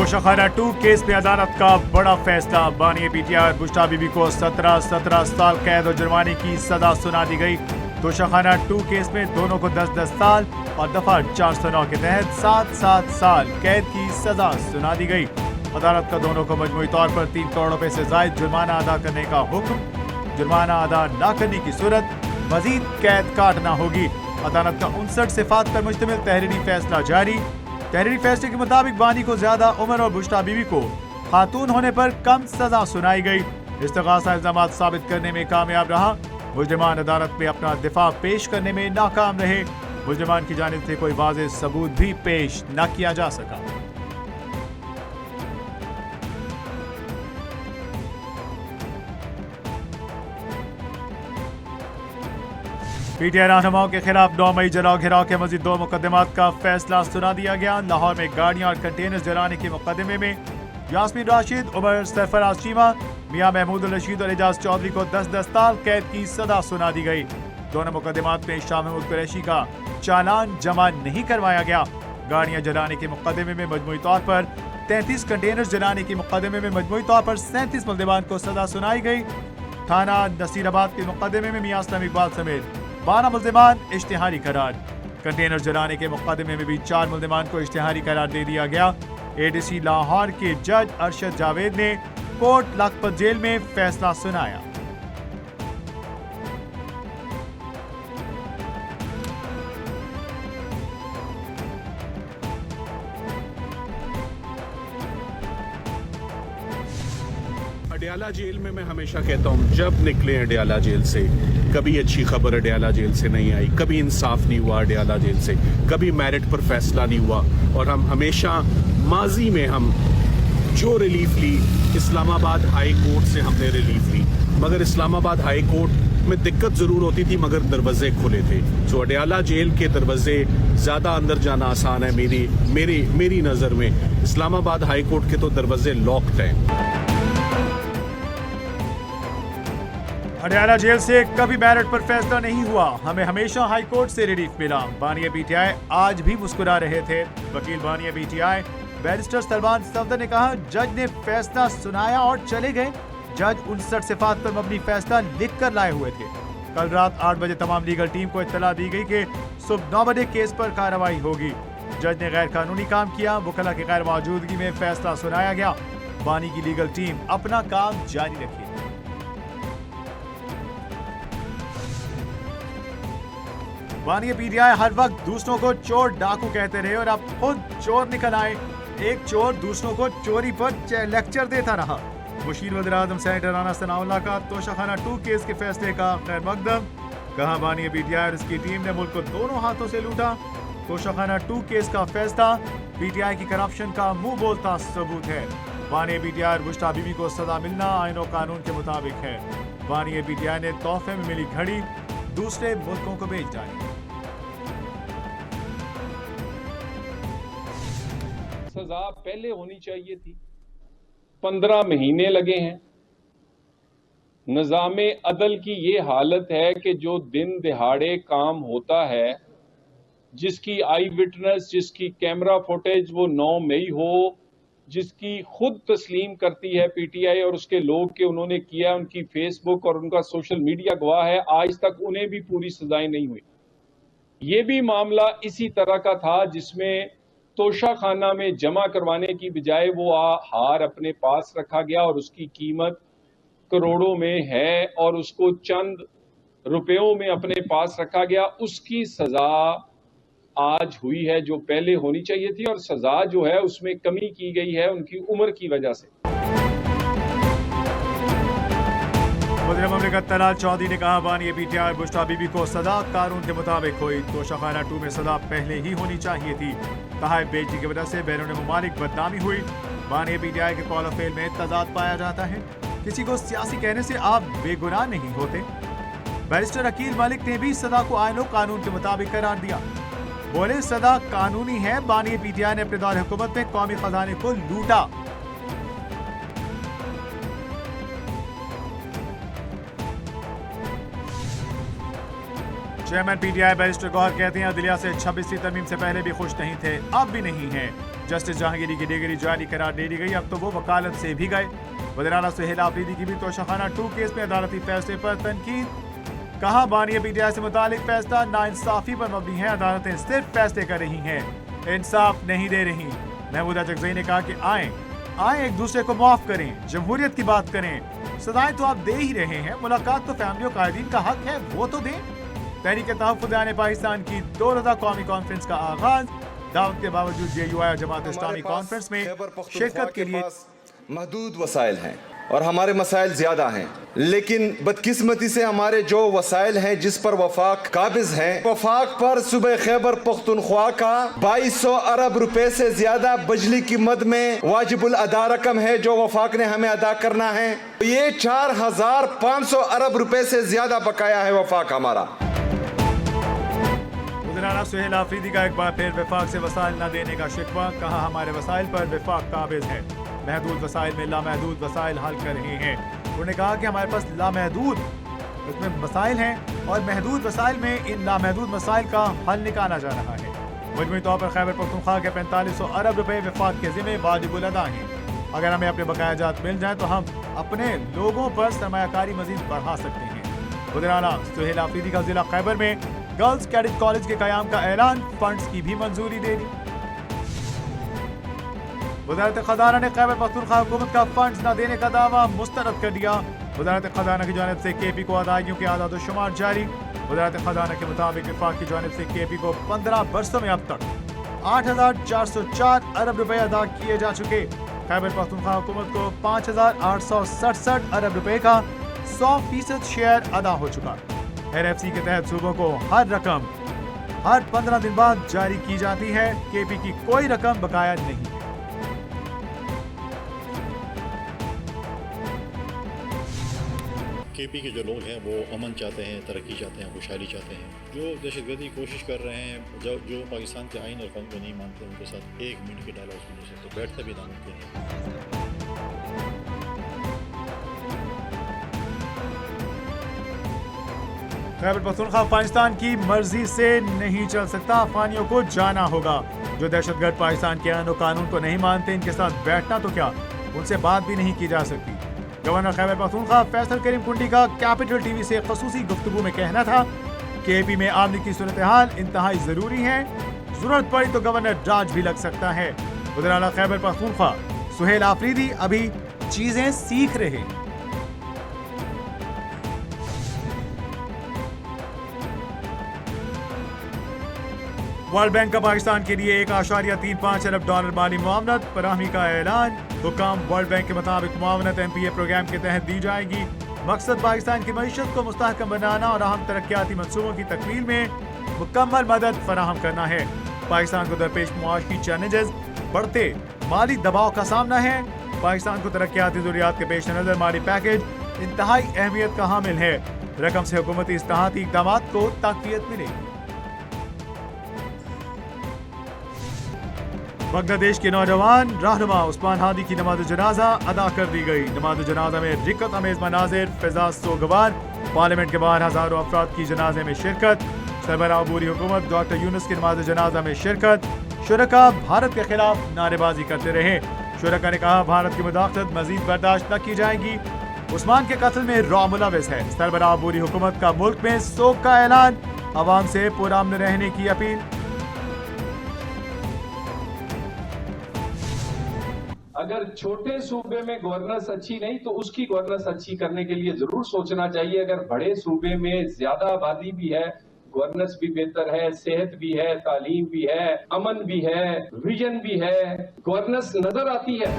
Toshakhana 2 case में अदालत का बड़ा फैसला। बानी पीटीआई बुश्ता बीबी को 17 साल कैद और जुर्माने की सजा सुना दी गई। तोशाखाना 2 केस में दोनों को 10 साल और दफा 409 के तहत 7 साल कैद की सजा सुना दी गई। अदालत का दोनों को मजमूई तौर पर 3 करोड़ रुपए से जायद जुर्माना अदा करने का हुक्म। जुर्माना अदा न करने की सूरत मजीद कैद काटना होगी। अदालत का 59 सिफात पर मुश्तमिल तहरीरी फैसला जारी। तहरीरी फैसले के मुताबिक बानी को ज्यादा उम्र और बुश्ता बीवी को खातून होने पर कम सजा सुनाई गई। इस्तिगासा इल्जामात साबित करने में कामयाब रहा। मुजरिमान अदालत में अपना दिफा पेश करने में नाकाम रहे। मुजरिमान की जानिब से कोई वाज़ेह सबूत भी पेश न किया जा सका। पीटीआई रहनुमाओं के खिलाफ 9 मई जलाओ घिराव के मजीद 2 मुकदमात का फैसला सुना दिया गया। लाहौर में गाड़ियां और कंटेनर जलाने के मुकदमे में यास्मीन राशिद, उमर सरफराज चीमा, मियां महमूद रशीद और एजाज चौधरी को 10 साल कैद की सजा सुना दी गई। दोनों मुकदमात में शाह महमूद कुरैशी का चालान जमा नहीं करवाया गया। गाड़ियां जलाने के मुकदमे में मजमूई तौर पर 33, कंटेनर जलाने के मुकदमे में मजमूई तौर पर 37 मुल्जिमान को सजा सुनाई गई। थाना नसीराबाद के मुकदमे में मियां असलम इकबाल समेत 12 मुल्जिमान इश्तिहारी करार। कंटेनर जलाने के मुकदमे में भी 4 मुल्जिमान को इश्तिहारी करार दे दिया गया। एडीसी लाहौर के जज अरशद जावेद ने कोर्ट लखपत जेल में फैसला सुनाया। अडयाला जेल में मैं हमेशा कहता हूँ, जब निकले अडयाला जेल से कभी अच्छी खबर अडयाला जेल से नहीं आई, कभी इंसाफ नहीं हुआ अडयाला जेल से, कभी मेरिट पर फैसला नहीं हुआ। और हम हमेशा माजी में हम जो रिलीफ ली इस्लामाबाद हाई कोर्ट से हमने रिलीफ ली, मगर इस्लामाबाद हाई कोर्ट में दिक्कत जरूर होती थी मगर दरवाजे खुले थे। तो अडयाला जेल के दरवाजे ज्यादा अंदर जाना आसान है मेरी नजर में। इस्लामाबाद हाई कोर्ट के तो दरवाजे लॉक्ड हैं। अडयाला जेल से कभी मेरिट पर फैसला नहीं हुआ, हमें हमेशा हाई कोर्ट से रिलीफ मिला। बानी पीटीआई आज भी मुस्कुरा रहे थे। वकील बानी पीटीआई बैरिस्टर सलमान सफदर ने कहा, जज ने फैसला सुनाया और चले गए। जज 59 सिफात पर मबनी फैसला लिख कर लाए हुए थे। कल रात 8 बजे तमाम लीगल टीम को इत्तला दी गई कि सुबह 9 बजे केस पर कार्रवाई होगी। जज ने गैर कानूनी काम किया। वकला की गैर मौजूदगी में फैसला सुनाया गया। बानी की लीगल टीम अपना काम जारी रखी। बानी पीटीआई हर वक्त दूसरों को चोर डाकू कहते रहे और अब खुद चोर निकल आए। एक चोर दूसरों को चोरी पर लेक्चर देता रहा। मुशीर वज़ीर-ए-आज़म सेनेटर राना सनाउल्लाह का तोशाखाना 2 केस के फैसले का खैर मकदम। कहा, बानी पीटीआई और इसकी टीम ने मुल्क को दोनों हाथों से लूटा। तोशाखाना 2 केस का फैसला पीटीआई की करप्शन का मुंह बोलता सबूत है। बानी पीटीआई और बुश्ता बीबी को सजा मिलना आईन और कानून के मुताबिक है। बानी पीटीआई ने तोहफे में मिली घड़ी दूसरे मुल्कों को बेच डाली। सजा पहले होनी चाहिए थी। 15 महीने लगे हैं। निज़ामे अदल की ये हालत है कि जो दिन दिहाड़े काम होता है, जिसकी आई विटनेस, जिसकी कैमरा फुटेज वो 9 मई हो, जिसकी खुद तस्लीम करती है पीटीआई और उसके लोग के उन्होंने किया, उनकी फेसबुक और उनका सोशल मीडिया गवाह है, आज तक उन्हें भी पूरी सजाएं नहीं हुई। ये भी मामला इसी तरह का था जिसमें तोशाखाना में जमा करवाने की बजाय वो हार अपने पास रखा गया और उसकी कीमत करोड़ों में है और उसको चंद रुपयों में अपने पास रखा गया। उसकी सजा आज हुई है जो पहले होनी चाहिए थी और सजा जो है उसमें कमी की गई है उनकी उम्र की वजह से। वज़ीर मुमलिकत तलाल चौधरी ने कहा, बानी पीटीआई बुश्ता बीबी को सजा कानून के मुताबिक हुई। तोशाखाना 2 में सजा पहले ही होनी चाहिए थी। कहा, बेइज्जती की वजह से बैरून मुमालिक बदनामी हुई। बानी पीटीआई के कॉल ऑफ फेल में तजाद पाया जाता है। किसी को सियासी कहने से आप बेगुनाह नहीं होते। बैरिस्टर अकील मलिक ने भी सजा को आईन और कानून के मुताबिक करार दिया। बोले, सजा कानूनी है। बानी पीटीआई ने अपने दौर हुकूमत में कौमी खजाने को लूटा। चेयरमैन पीटीआई बैरिस्टर गौहर कहते हैं अदलिया से 26वीं तरमीम से पहले भी खुश नहीं थे, अब भी नहीं है। जस्टिस जहांगीरी की डिग्री जारी करार दे दी गई, अब तो वो वकालत से भी गए। वज़ीर-ए-आला सुहेल आफरीदी की भी तोशाखाना 2 केस में अदालती फैसले पर तनकीद। कहा बानी पीटीआई से मुतालिक फैसला नाइंसाफी पर मबनी है, अदालतें सिर्फ फैसले कर रही हैं, इंसाफ नहीं दे रही। महमूदा चकजई ने कहा कि आए एक दूसरे को माफ करें, जमहूरियत की बात करें। सजाएं तो आप दे ही रहे हैं, मुलाकात तो फैमिली और कायदीन का हक है, वो तो दें। तहरीक तहफ़्फ़ुज़ आने पाकिस्तान की 2 रोज़ा कौमी कॉन्फ्रेंस का आगाज। दावत के बावजूद JUI और जमात इस्लामी कॉन्फ्रेंस में शिरकत के लिए महदूद वसाइल हैं और हमारे मसाइल ज्यादा हैं, लेकिन बदकिस्मती से हमारे जो वसाइल हैं जिस पर वफाक काबिज हैं, वफाक पर सूबे खैबर पख्तूनख्वा का 2200 अरब रुपए से ज्यादा बिजली की मद में वाजिबुल अदा रकम है जो वफाक ने हमें अदा करना है। ये 4500 अरब रुपए से ज्यादा बकाया है वफाक हमारा। वज़ीर-ए-आला सुहेल आफरीदी का एक बार फिर वफाक से वसाइल न देने का शिकवा। कहा हमारे वसाइल पर वफाक काबिज है, महदूद वसाइल में लामहदूद वसाइल हल कर रहे हैं। उन्होंने कहा कि हमारे पास लामहदूद उसमें मसाइल हैं और महदूद वसाइल में इन लामहदूद मसाइल का हल निकाला जा रहा है। मजमूई तौर पर खैबर पख्तूनख्वा के 4500 अरब रुपए वफाक के ज़िम्मे वाजिबुल अदा हैं। अगर हमें अपने बकाया जात मिल जाए तो हम अपने लोगों पर सरमायाकारी मजीद बढ़ा सकते हैं। वज़ीर-ए-आला सुहेल आफरीदी का जिला खैबर में गर्ल्स कैडेट कॉलेज के क़याम का ऐलान, फंड्स की भी मंजूरी दे दी। वज़ारत खजाना ने खैबर पख्तूनख्वा हुकूमत का फंड्स न देने का दावा मुस्तरद कर दिया। वज़ारत खजाना की जानिब से KP को अदायगियों के आदाद शुमार जारी। वज़ारत खजाना के मुताबिक वफाक की जानिब से KP को 15 बरसों में अब तक 8404 अरब रुपए अदा किए जा चुके। खैबर पख्तूनख्वा हुकूमत को 5867 अरब रुपए का 100% शेयर अदा हो चुका। NFC के तहत सूबों को हर रकम हर 15 दिन बाद जारी की जाती है। KP की कोई रकम बकाया नहीं है। KP के जो लोग हैं वो अमन चाहते हैं, तरक्की चाहते हैं, खुशहाली चाहते हैं। जो दहशतगर्दी की कोशिश कर रहे हैं, जो पाकिस्तान के आइन और कानून को नहीं मानते, उनके साथ 1 मिनट के डायलॉग सुनने से तो बैठते भी नामुमकिन है। खैबर पख्तूनख्वा अफगानिस्तान की मर्जी से नहीं चल सकता, अफगानियों को जाना होगा। जो दहशतगर्द पाकिस्तान के आइन और कानून को नहीं मानते, इनके साथ बैठना तो क्या, उनसे बात भी नहीं की जा सकती। गवर्नर खैबर पख्तूनख्वा फैसल करीम कुंडी का कैपिटल TV से खसूसी गुफ्तगू में कहना था कि AP में आमने की सूरत हाल इंतहाई जरूरी है, जरूरत पड़ी तो गवर्नर राज भी लग सकता है। वज़ीर-ए-आला खैबर पख्तूनख्वा सुहेल आफरीदी अभी चीजें सीख रहे हैं। वर्ल्ड बैंक का पाकिस्तान के लिए $1.35 अरब माली मुआवनत फराहमी का ऐलान। हुकाम वर्ल्ड बैंक के मुताबिक मुआवनत MPA प्रोग्राम के तहत दी जाएगी। मकसद पाकिस्तान की मईशत को मुस्तहकम बनाना और अहम तरक्याती मंसूबों की तकमील में मुकम्मल मदद फराहम करना है। पाकिस्तान को दरपेश मुआशी चैलेंजेस, बढ़ते माली दबाव का सामना है। पाकिस्तान को तरक्याती ज़रूरियात के पेश नज़र माली पैकेज इंतहाई अहमियत का हामिल है। रकम से हुकूमती इस्लाहाती इक़दामात को तक़वियत मिलेगी। बांग्लादेश के नौजवान रहनुमा उस्मान हादी की नमाज जनाजा अदा कर दी गई। नमाज जनाजा में रिकत अमेज मनाजिर, फिजा सोगवार। पार्लियामेंट के बाहर हजारों अफराद की जनाजे में शिरकत। सरबराह अबूरी हुकूमत डॉक्टर यूनुस की नमाज जनाजा में शिरकत। शुरका भारत के खिलाफ नारेबाजी करते रहे। शुरका ने कहा भारत की मुदाखलत मजीद बर्दाश्त न की जाएगी। उस्मान के कत्ल में रॉ मुलविस है। सरबराह अबूरी हुकूमत का मुल्क में सोग का ऐलान, अवाम से पुरअमन रहने की अपील। अगर छोटे सूबे में गवर्नेंस अच्छी नहीं तो उसकी गवर्नेंस अच्छी करने के लिए जरूर सोचना चाहिए। अगर बड़े सूबे में ज्यादा आबादी भी है, गवर्नेंस भी बेहतर है, सेहत भी है, तालीम भी है, अमन भी है, विजन भी है, गवर्नेंस नजर आती है।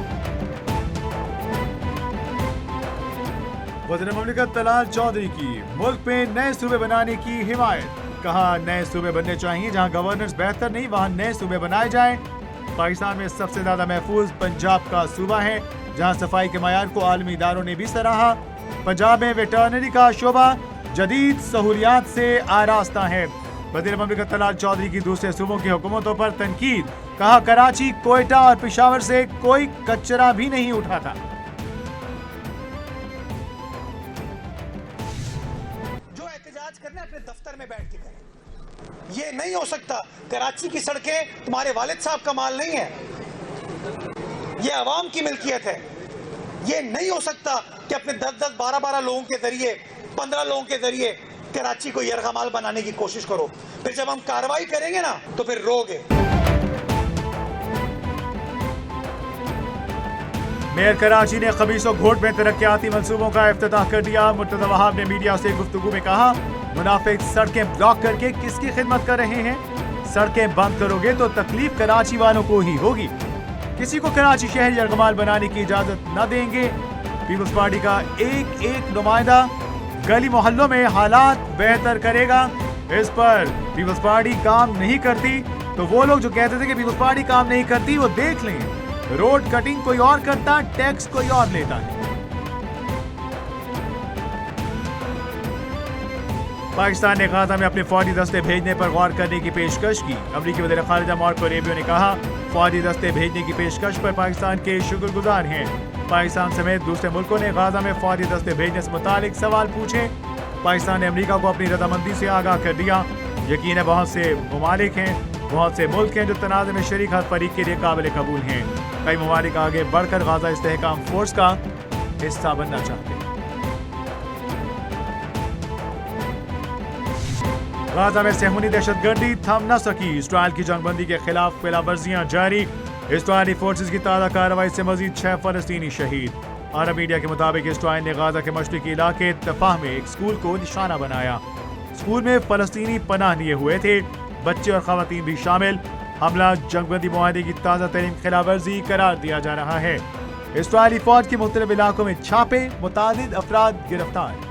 वज़ीर मुमलिकत तलाल चौधरी की मुल्क में नए सूबे बनाने की हिमायत। कहा नए सूबे बनने चाहिए, जहां गवर्नेंस बेहतर नहीं वहां नए सूबे बनाए जाएं। पाकिस्तान में सबसे ज्यादा महफूज पंजाब का सूबा है, जहां सफाई के मयार को आलमी इदारों ने भी सराहा। पंजाब में वेटरनरी का शोबा जदीद सहूलियात से आरास्ता है। वज़ीर मुमलिकत तलाल चौधरी की दूसरे सूबों की हुकूमतों पर तनकीद। कहा कराची, कोयटा और पेशावर से कोई कचरा भी नहीं उठा था। जो एहतजाज राज करना है अपने दफ्तर में बैठ के करें। ये नहीं हो सकता। कराची की सड़कें तुम्हारे वालिद साहब का माल नहीं है, ये अवाम की मिल्कियत है। ये नहीं हो सकता कि अपने 10-10, 12-12 लोगों के जरिए, 15 लोगों के जरिए कराची को यरगमाल बनाने की कोशिश करो। फिर जब हम कार्रवाई करेंगे ना तो फिर रोगे। मेयर कराची ने खबीसों घोट में तरक्याती मंसूबों का इफ्तिताह कर दिया। मुर्तज़ा वहाब ने मीडिया से गुफ्तगू में कहा, मुनाफिक सड़कें ब्लॉक करके किसकी खिदमत कर रहे हैं? सड़कें बंद करोगे तो तकलीफ कराची वालों को ही होगी। किसी को कराची शहर यरगमाल बनाने की इजाजत न देंगे। पीपल्स पार्टी का एक एक नुमाइंदा गली मोहल्लों में हालात बेहतर करेगा। इस पर पीपल्स पार्टी काम नहीं करती तो वो लोग जो कहते थे कि पीपल्स पार्टी काम नहीं करती, वो देख लें। रोड कटिंग कोई और करता, टैक्स कोई और लेता है। पाकिस्तान ने गाजा में अपने फौजी दस्ते भेजने पर गौर करने की पेशकश की। अमरीकी वज़ीर ख़ारिजा मार्को रूबियो ने कहा, फौजी दस्ते भेजने की पेशकश पर पाकिस्तान के शुक्रगुजार हैं। पाकिस्तान समेत दूसरे मुल्कों ने गाजा में फौजी दस्ते भेजने से मुतालिक सवाल पूछे। पाकिस्तान ने अमरीका को अपनी रजामंदी से आगाह कर दिया। यकीन है बहुत से ममालिक हैं, बहुत से मुल्क हैं जो तनाज़े में शरीक हर फरीक के लिए काबिल कबूल हैं। कई ममालिक आगे बढ़कर गाजा इस्तेहकाम फोर्स का हिस्सा बनना चाहते हैं। गाजा में सेहूनी दहशतगर्दी थम न सकी। इसराइल की जंगबंदी के खिलाफ खिलाफवर्जियां जारी। इसराइली फोर्सेज की ताज़ा कार्रवाई से मजीद 6 फलस्तीनी शहीद। अरब मीडिया के मुताबिक इसराइल ने गाजा के मशरिकी इलाके तफाह में एक स्कूल को निशाना बनाया। स्कूल में फलस्तीनी पनाह लिए हुए थे, बच्चे और खवातीन भी शामिल। हमला जंगबंदी मुआहदे की ताज़ा तरीन खिलाफवर्जी करार दिया जा रहा है। इसराइली फौज के मुख्तलिफ इलाकों में छापे, मुतादिद अफराद गिरफ्तार।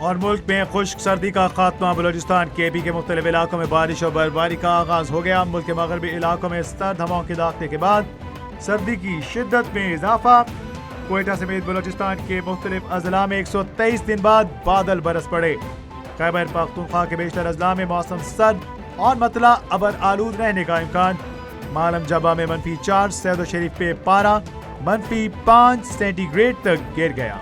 और मुल्क में खुश्क सर्दी का खात्मा। बलोचिस्तान केपी के मुख्तलिफ इलाकों में बारिश और बर्फबारी का आगाज हो गया। मुल्क के मगरबी इलाकों में सर्द हवाओं के दाखिले के बाद सर्दी की शिद्दत में इजाफा। कोयटा समेत बलोचिस्तान के मुख्तलिफ अजला में 123 दिन बाद बादल बरस पड़े। खैबर पख्तूनख्वा के बेशतर अजला में मौसम सर्द और मतला अबर आलूद रहने का इम्कान। मालम जबा में -4, सैयद शरीफ पे पारा -5 सेंटीग्रेड तक गिर गया।